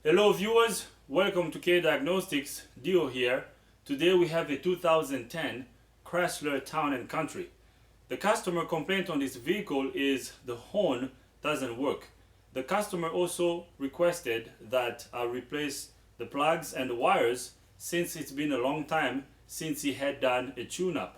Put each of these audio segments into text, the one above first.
Hello viewers, welcome to Diagnostics, Dio here. Today we have a 2010 Chrysler Town Country. The customer complaint on this vehicle is the horn doesn't work. The customer also requested that I replace the plugs and the wires since it's been a long time since he had done a tune-up.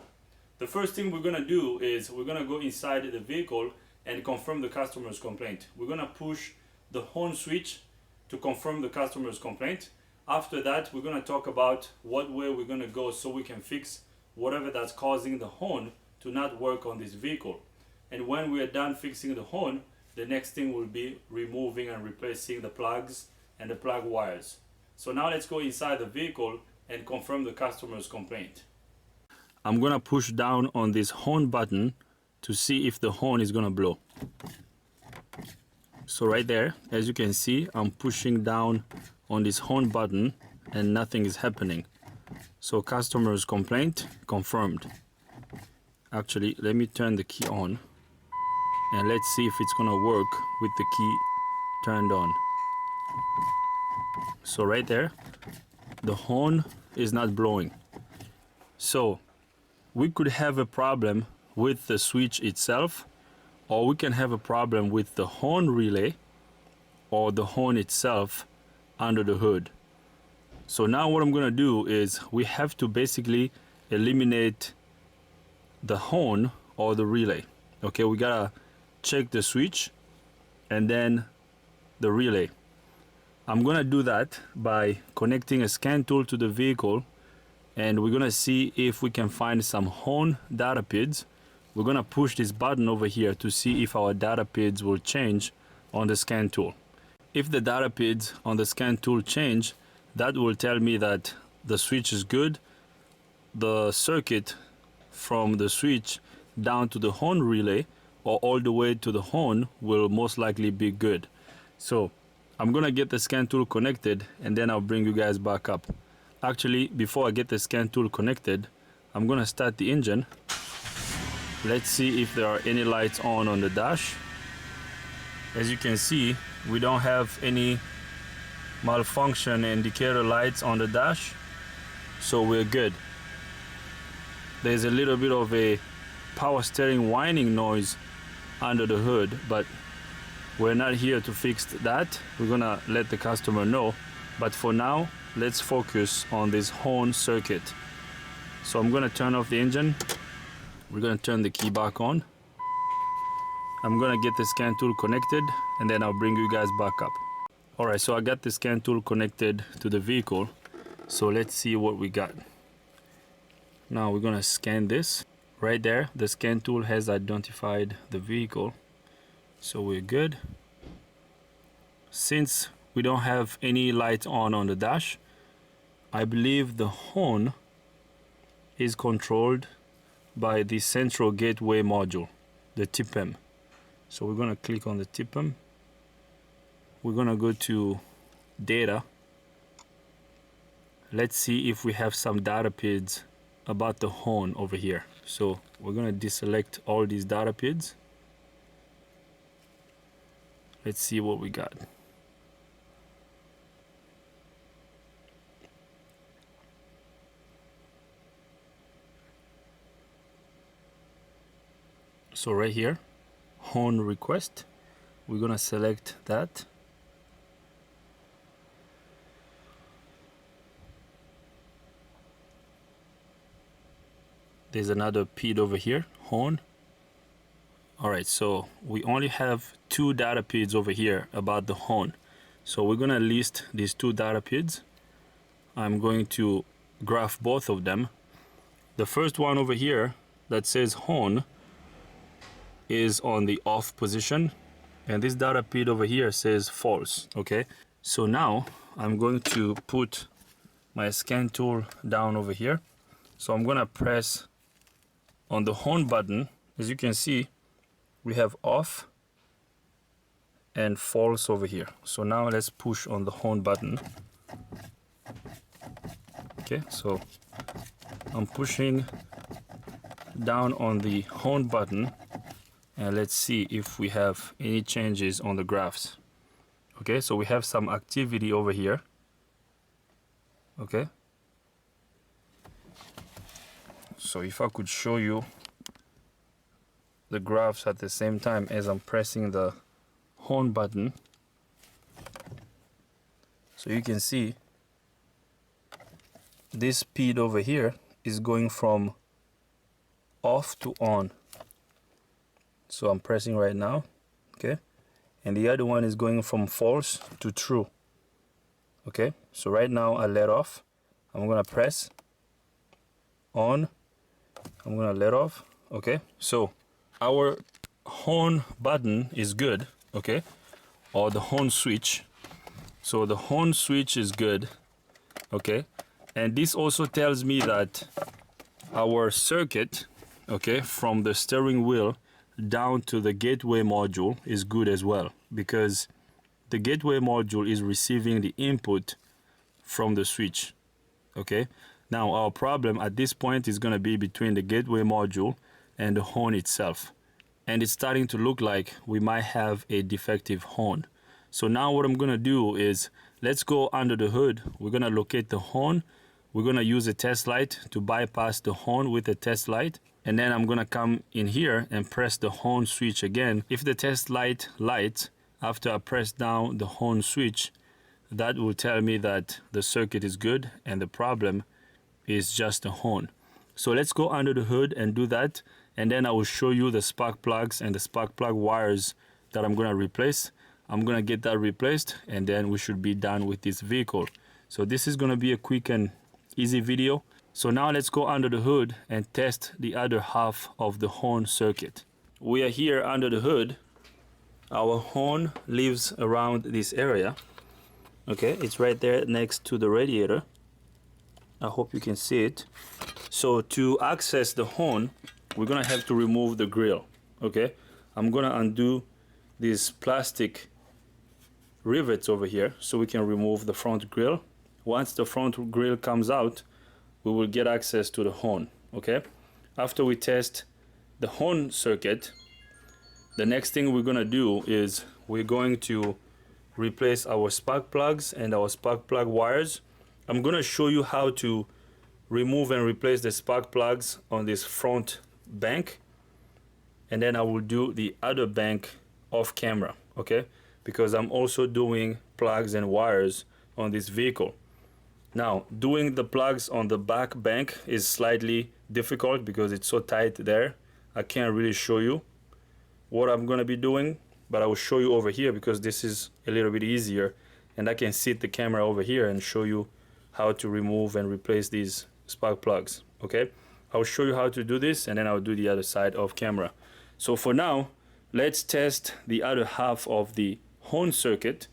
The first thing we're going to do is we're going to go inside the vehicle and confirm the customer's complaint. We're going to push the horn switch to confirm the customer's complaint. After that, we're going to talk about what way we're going to go so we can fix whatever that's causing the horn to not work on this vehicle. And when we are done fixing the horn, the next thing will be removing and replacing the plugs and the plug wires. So now let's go inside the vehicle and confirm the customer's complaint. I'm going to push down on this horn button to see if the horn is going to blow. So right there, as you can see, I'm pushing down on this horn button and nothing is happening. So customer's complaint confirmed. Actually, let me turn the key on and let's see if it's gonna work with the key turned on. So right there, the horn is not blowing. So we could have a problem with the switch itself, or we can have a problem with the horn relay or the horn itself under the hood. So now what I'm going to do is we have to basically eliminate the horn or the relay. Okay, we got to check the switch and then the relay. I'm going to do that by connecting a scan tool to the vehicle, and we're going to see if we can find some horn data PIDs. We're going to push this button over here to see if our data PIDs will change on the scan tool. If the data PIDs on the scan tool change, that will tell me that the switch is good. The circuit from the switch down to the horn relay or all the way to the horn will most likely be good. So I'm going to get the scan tool connected and then I'll bring you guys back up. Actually, before I get the scan tool connected, I'm going to start the engine. Let's see if there are any lights on the dash. As you can see, we don't have any malfunction indicator lights on the dash, so we're good. There's a little bit of a power steering whining noise under the hood, but we're not here to fix that. We're gonna let the customer know, but for now, let's focus on this horn circuit. So I'm gonna turn off the engine. We're going to turn the key back on. I'm going to get the scan tool connected and then I'll bring you guys back up. Alright, so I got the scan tool connected to the vehicle. So let's see what we got. Now we're going to scan this. Right there, the scan tool has identified the vehicle. So we're good. Since we don't have any light on the dash, I believe the horn is controlled by the central gateway module, the TIPM. So we're going to click on the TIPM. We're going to go to data. Let's see if we have some data PIDs about the horn over here. So we're going to deselect all these data PIDs. Let's see what we got. So right here, horn request, we're gonna select that. There's another PID over here, horn. Alright, so we only have two data PIDs over here about the horn. So we're gonna list these two data PIDs. I'm going to graph both of them. The first one over here that says horn is on the off position, and this data PID over here says false. Okay, so now I'm going to put my scan tool down over here. So I'm gonna press on the horn button. As you can see, we have off and false over here. So now let's push on the horn button. Okay, so I'm pushing down on the horn button and let's see if we have any changes on the graphs. Okay, so we have some activity over here. Okay, so if I could show you the graphs at the same time as I'm pressing the horn button, so you can see this speed over here is going from off to on. So I'm pressing right now, okay, and the other one is going from false to true. Okay, so right now I let off, I'm gonna press on, I'm gonna let off. Okay, so our horn button is good, okay, or the horn switch. So the horn switch is good, okay, and this also tells me that our circuit, okay, from the steering wheel down to the gateway module is good as well, because the gateway module is receiving the input from the switch. Okay, now our problem at this point is going to be between the gateway module and the horn itself, and it's starting to look like we might have a defective horn. So now what I'm going to do is, let's go under the hood. We're going to locate the horn. We're going to use a test light to bypass the horn with a test light, and then I'm going to come in here and press the horn switch again. If the test light lights after I press down the horn switch, that will tell me that the circuit is good and the problem is just the horn. So let's go under the hood and do that, and then I will show you the spark plugs and the spark plug wires that I'm going to replace. I'm going to get that replaced, and then we should be done with this vehicle. So this is going to be a quick and easy video. So now let's go under the hood and test the other half of the horn circuit. We are here under the hood. Our horn lives around this area. Okay, it's right there next to the radiator. I hope you can see it. So to access the horn, we're gonna have to remove the grill. Okay, I'm gonna undo these plastic rivets over here so we can remove the front grill. Once the front grill comes out, we will get access to the horn. Okay, after we test the horn circuit, the next thing we're gonna do is we're going to replace our spark plugs and our spark plug wires. I'm gonna show you how to remove and replace the spark plugs on this front bank, and then I will do the other bank off camera, okay? Because I'm also doing plugs and wires on this vehicle. Now, doing the plugs on the back bank is slightly difficult because it's so tight there. I can't really show you what I'm gonna be doing, but I will show you over here because this is a little bit easier, and I can sit the camera over here and show you how to remove and replace these spark plugs. Okay, I'll show you how to do this, and then I'll do the other side of camera. So for now, let's test the other half of the horn circuit.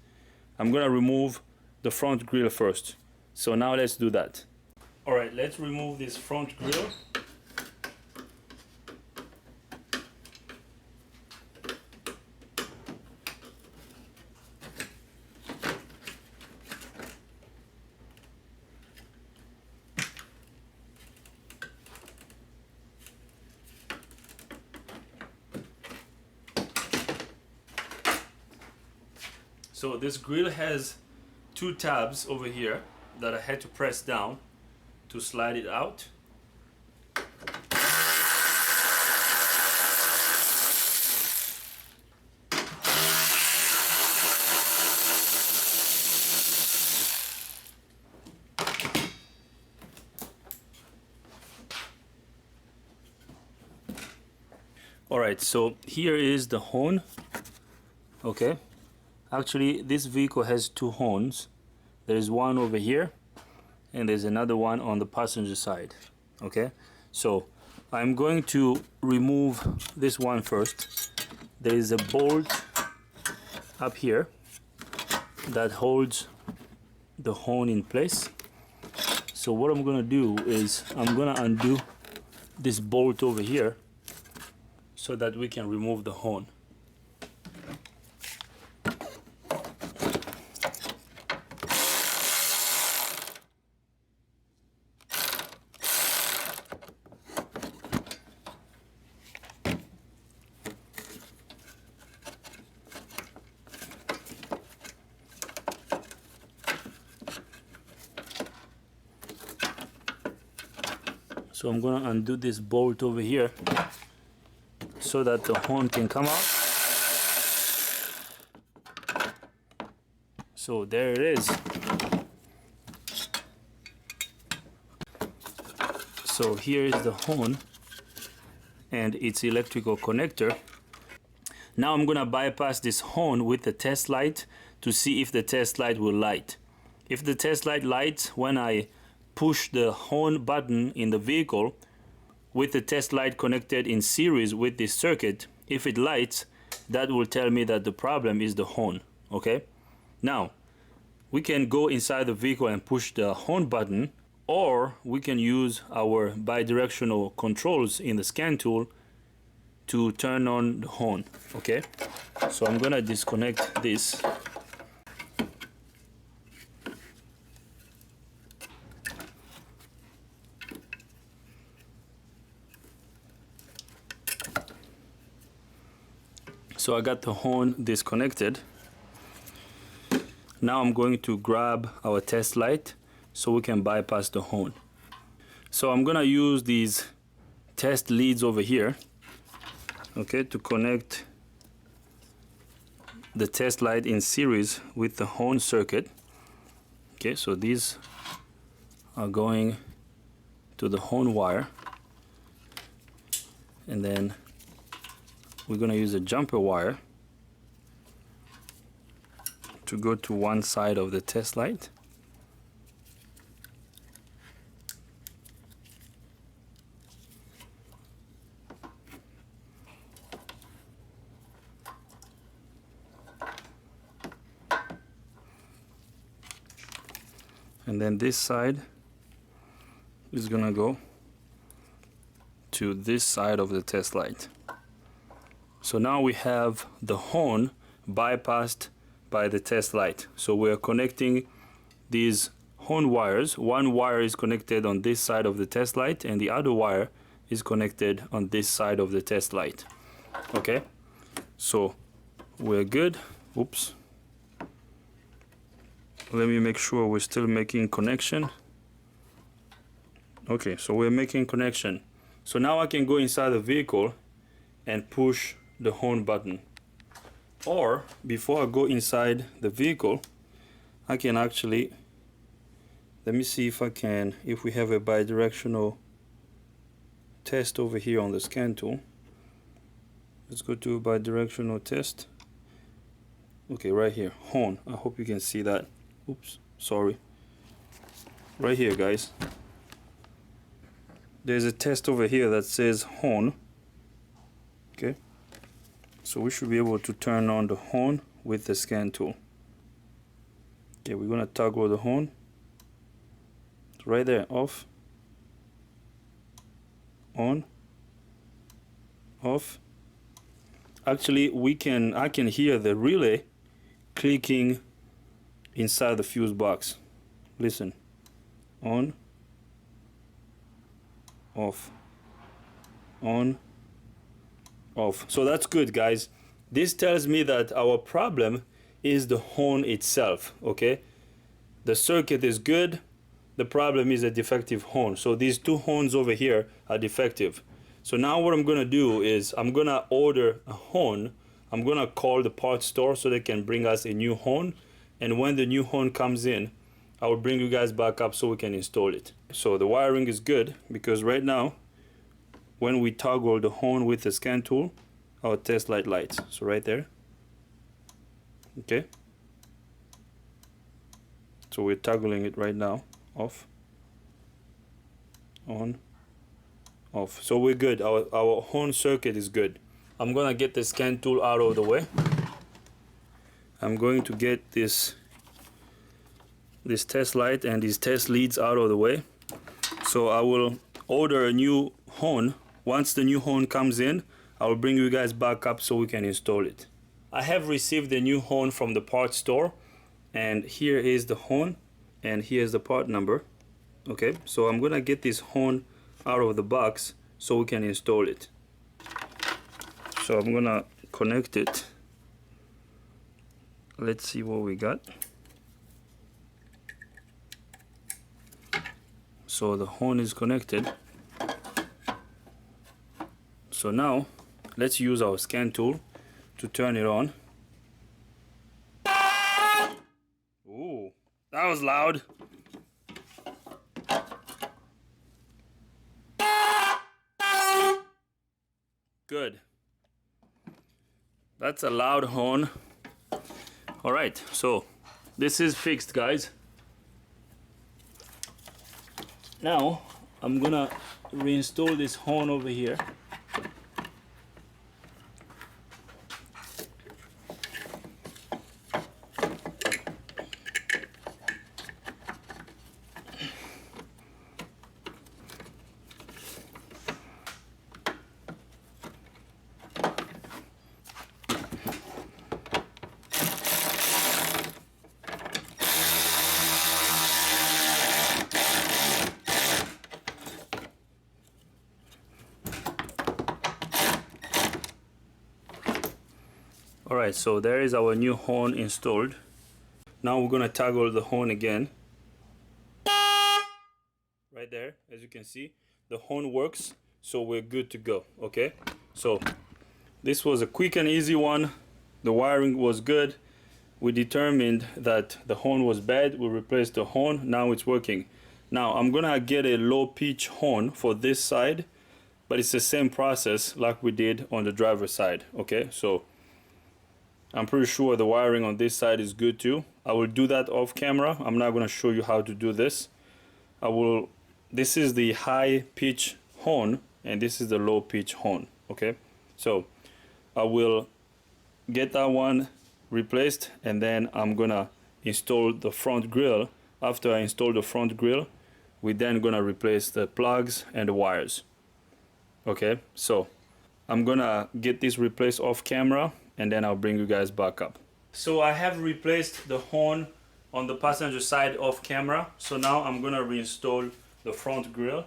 I'm gonna remove the front grille first. So now let's do that. All right, let's remove this front grille. So this grill has two tabs over here that I had to press down to slide it out. All right, so here is the horn. Okay. Actually, this vehicle has two horns. There is one over here, and there's another one on the passenger side. Okay, so I'm going to remove this one first. There is a bolt up here that holds the horn in place. So what I'm gonna do is I'm gonna undo this bolt over here so that we can remove the horn. So I'm gonna undo this bolt over here so that the horn can come out. So there it is. So here is the horn and its electrical connector. Now I'm gonna bypass this horn with the test light to see if the test light will light. If the test light lights when I push the horn button in the vehicle with the test light connected in series with this circuit, if it lights, that will tell me that the problem is the horn. Okay? Now, we can go inside the vehicle and push the horn button, or we can use our bidirectional controls in the scan tool to turn on the horn. Okay? So I'm gonna disconnect this. So I got the horn disconnected. Now I'm going to grab our test light so we can bypass the horn. So I'm gonna use these test leads over here, okay, to connect the test light in series with the horn circuit. Okay, so these are going to the horn wire, and then we're going to use a jumper wire to go to one side of the test light. And then this side is going to go to this side of the test light. So now we have the horn bypassed by the test light. So we are connecting these horn wires. One wire is connected on this side of the test light and the other wire is connected on this side of the test light. Okay, so we're good. Oops. Let me make sure we're still making connection. Okay, so we're making connection. So now I can go inside the vehicle and push the horn button. Or before I go inside the vehicle, I can actually, let me see if I can, if we have a bidirectional test over here on the scan tool. Let's go to a bidirectional test. Okay, right here, horn. I hope you can see that. Oops, sorry. Right here, guys. There's a test over here that says horn. Okay. So we should be able to turn on the horn with the scan tool. Okay, we're gonna toggle the horn. It's right there, off, on, off. Actually, I can hear the relay clicking inside the fuse box. Listen, on, off, on, off. So that's good, guys. This tells me that our problem is the horn itself. Okay, the circuit is good, the problem is a defective horn. So these two horns over here are defective. So now what I'm gonna do is I'm gonna order a horn. I'm gonna call the parts store so they can bring us a new horn, and when the new horn comes in, I will bring you guys back up so we can install it. So the wiring is good because right now when we toggle the horn with the scan tool, our test light lights. So right there. Okay. So we're toggling it right now. Off, on, off. So we're good. Our horn circuit is good. I'm gonna get the scan tool out of the way. I'm going to get this test light and these test leads out of the way. So I will order a new horn. Once the new horn comes in, I will bring you guys back up so we can install it. I have received a new horn from the parts store, and here is the horn and here's the part number. Okay, so I'm gonna get this horn out of the box so we can install it. So I'm gonna connect it. Let's see what we got. So the horn is connected. So now let's use our scan tool to turn it on. Ooh, that was loud. Good. That's a loud horn. All right, so this is fixed, guys. Now I'm gonna reinstall this horn over here. Alright, so there is our new horn installed. Now we're gonna toggle the horn again. Right there, as you can see, the horn works, so we're good to go. Okay, so this was a quick and easy one. The wiring was good. We determined that the horn was bad. We replaced the horn. Now it's working. Now I'm gonna get a low pitch horn for this side, but it's the same process like we did on the driver's side. Okay, so I'm pretty sure the wiring on this side is good too. I will do that off camera. I'm not going to show you how to do this. This is the high pitch horn and this is the low pitch horn. Okay, so I will get that one replaced and then I'm gonna install the front grille. After I install the front grille, we're then gonna replace the plugs and the wires. Okay, so I'm gonna get this replaced off camera and then I'll bring you guys back up. So I have replaced the horn on the passenger side off camera. So now I'm gonna reinstall the front grille.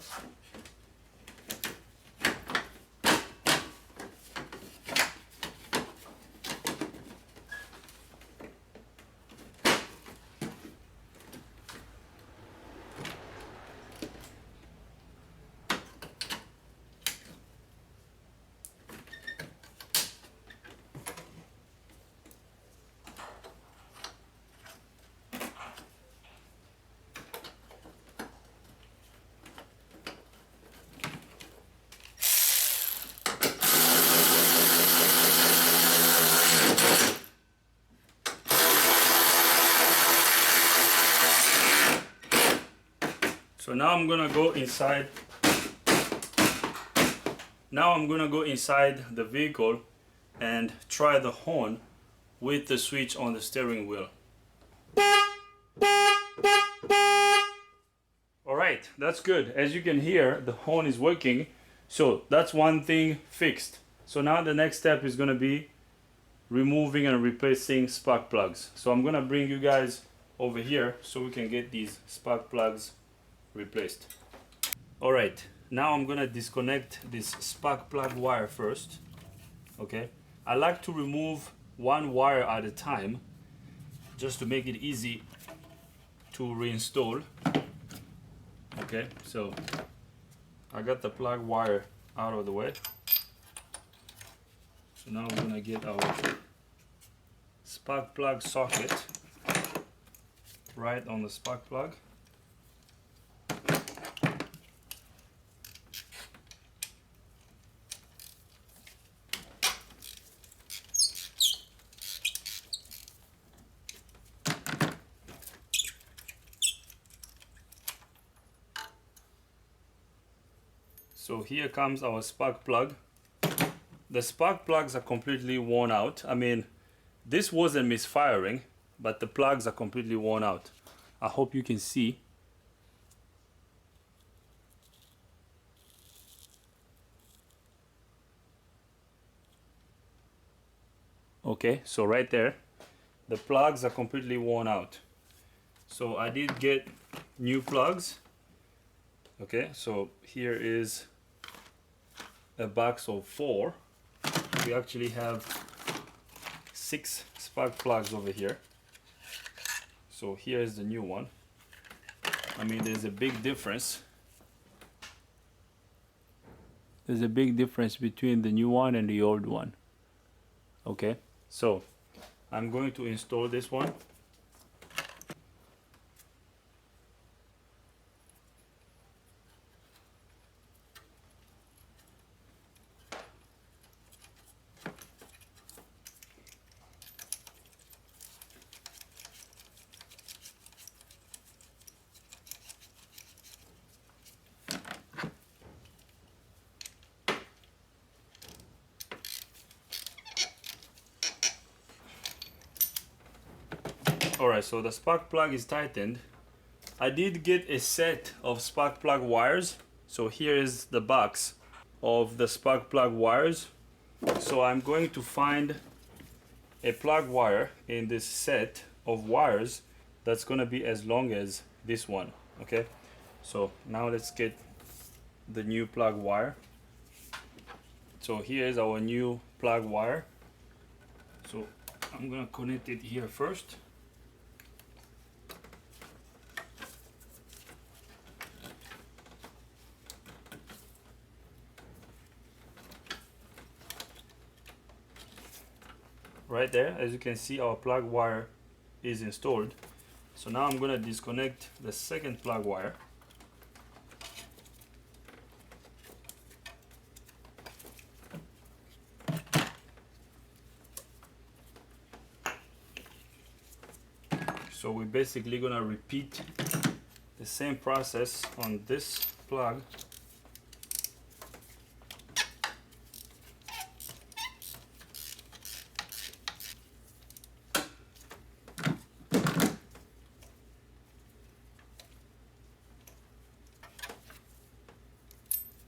So now I'm gonna go inside. Now I'm gonna go inside the vehicle and try the horn with the switch on the steering wheel. Alright, that's good. As you can hear, the horn is working. So that's one thing fixed. So now the next step is gonna be removing and replacing spark plugs. So I'm gonna bring you guys over here so we can get these spark plugs replaced. Alright, now I'm gonna disconnect this spark plug wire first. Okay, I like to remove one wire at a time just to make it easy to reinstall. Okay, so I got the plug wire out of the way. So now we're gonna get our spark plug socket right on the spark plug. So here comes our spark plug. The spark plugs are completely worn out. I mean, this wasn't misfiring, but the plugs are completely worn out. I hope you can see. Okay, so right there, the plugs are completely worn out. So I did get new plugs. Okay, so here is a box of 4. We actually have 6 spark plugs over here. So here is the new one. I mean, there's a big difference. there's a big difference between the new one and the old one. Okay, so I'm going to install this one. Alright, so the spark plug is tightened. I did get a set of spark plug wires. So here is the box of the spark plug wires. So I'm going to find a plug wire in this set of wires that's going to be as long as this one. Okay, so now let's get the new plug wire. So here is our new plug wire. So I'm going to connect it here first. Right there, as you can see, our plug wire is installed. So now I'm going to disconnect the second plug wire. So we're basically going to repeat the same process on this plug.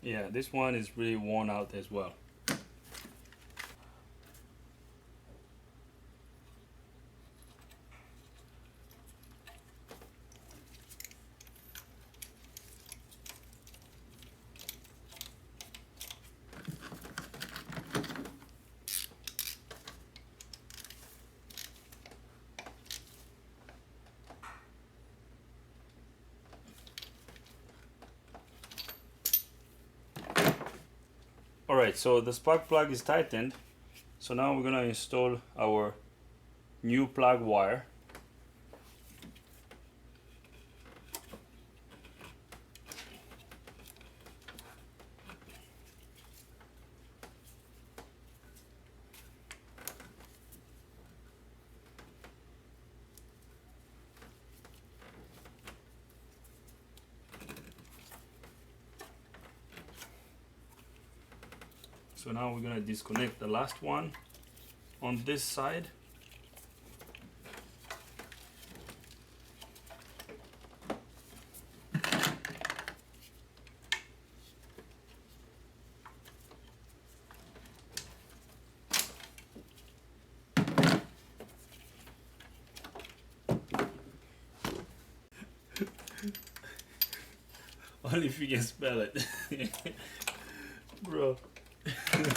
Yeah, this one is really worn out as well. Alright, so the spark plug is tightened. So now we're going to install our new plug wire. So now we're going to disconnect the last one on this side. Only if you can spell it. Bro. I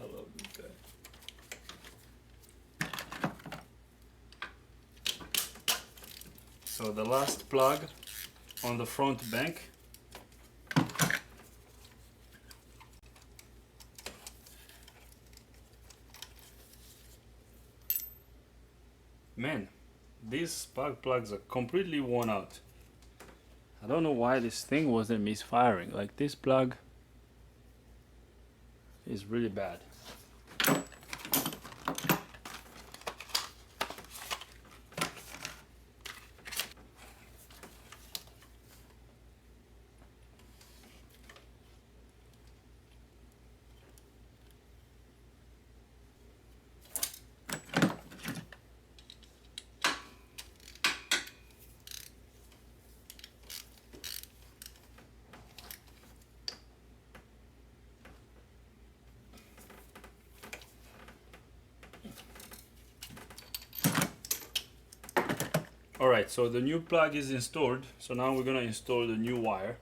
love this guy. So the last plug on the front bank. Man, these spark plugs are completely worn out. I don't know why this thing wasn't misfiring. Like, this plug is really bad. Alright, so the new plug is installed. So now we're going to install the new wire.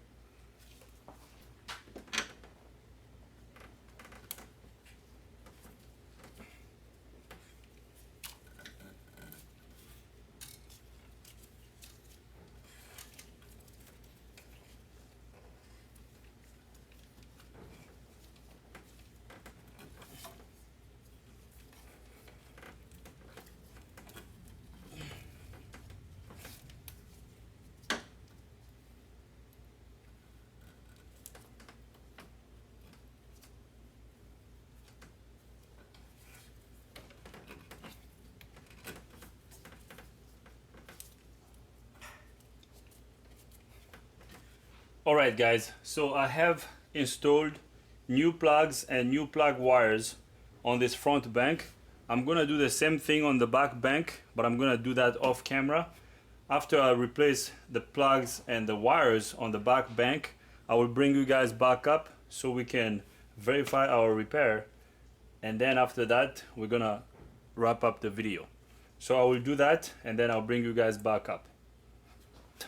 Alright guys, so I have installed new plugs and new plug wires on this front bank. I'm gonna do the same thing on the back bank, but I'm gonna do that off camera. After I replace the plugs and the wires on the back bank, I will bring you guys back up so we can verify our repair, and then after that we're gonna wrap up the video. So I will do that and then I'll bring you guys back up.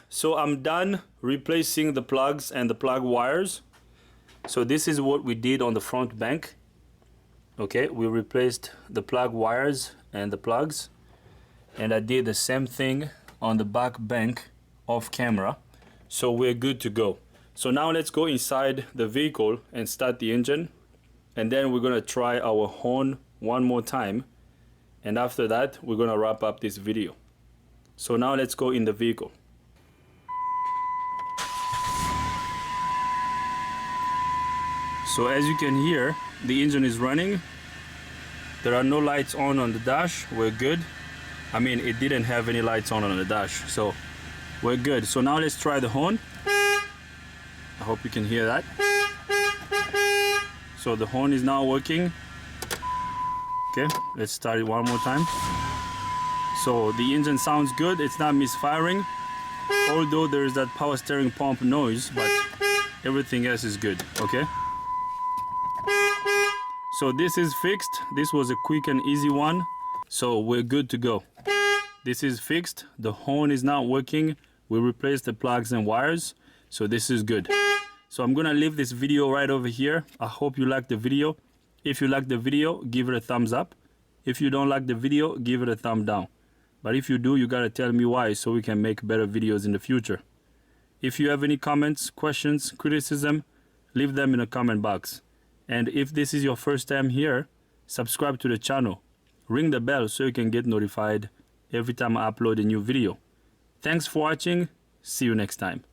So I'm done replacing the plugs and the plug wires. So this is what we did on the front bank. Okay, we replaced the plug wires and the plugs, and I did the same thing on the back bank off camera. So we're good to go. So now let's go inside the vehicle and start the engine, and then we're gonna try our horn one more time, and after that we're gonna wrap up this video. So now let's go in the vehicle. So as you can hear, the engine is running. There are no lights on the dash. We're good. I mean, it didn't have any lights on the dash, so we're good. So now let's try the horn. I hope you can hear that. So the horn is now working. Okay, let's start it one more time. So the engine sounds good. It's not misfiring, although there is that power steering pump noise, but everything else is good. Okay. So this is fixed. This was a quick and easy one. So we're good to go. This is fixed. The horn is not working. We replaced the plugs and wires. So this is good. So I'm gonna leave this video right over here. I hope you liked the video. If you like the video, give it a thumbs up. If you don't like the video, give it a thumb down. But if you do, you gotta tell me why so we can make better videos in the future. If you have any comments, questions, criticism, leave them in the comment box. And if this is your first time here, subscribe to the channel. Ring the bell so you can get notified every time I upload a new video. Thanks for watching. See you next time.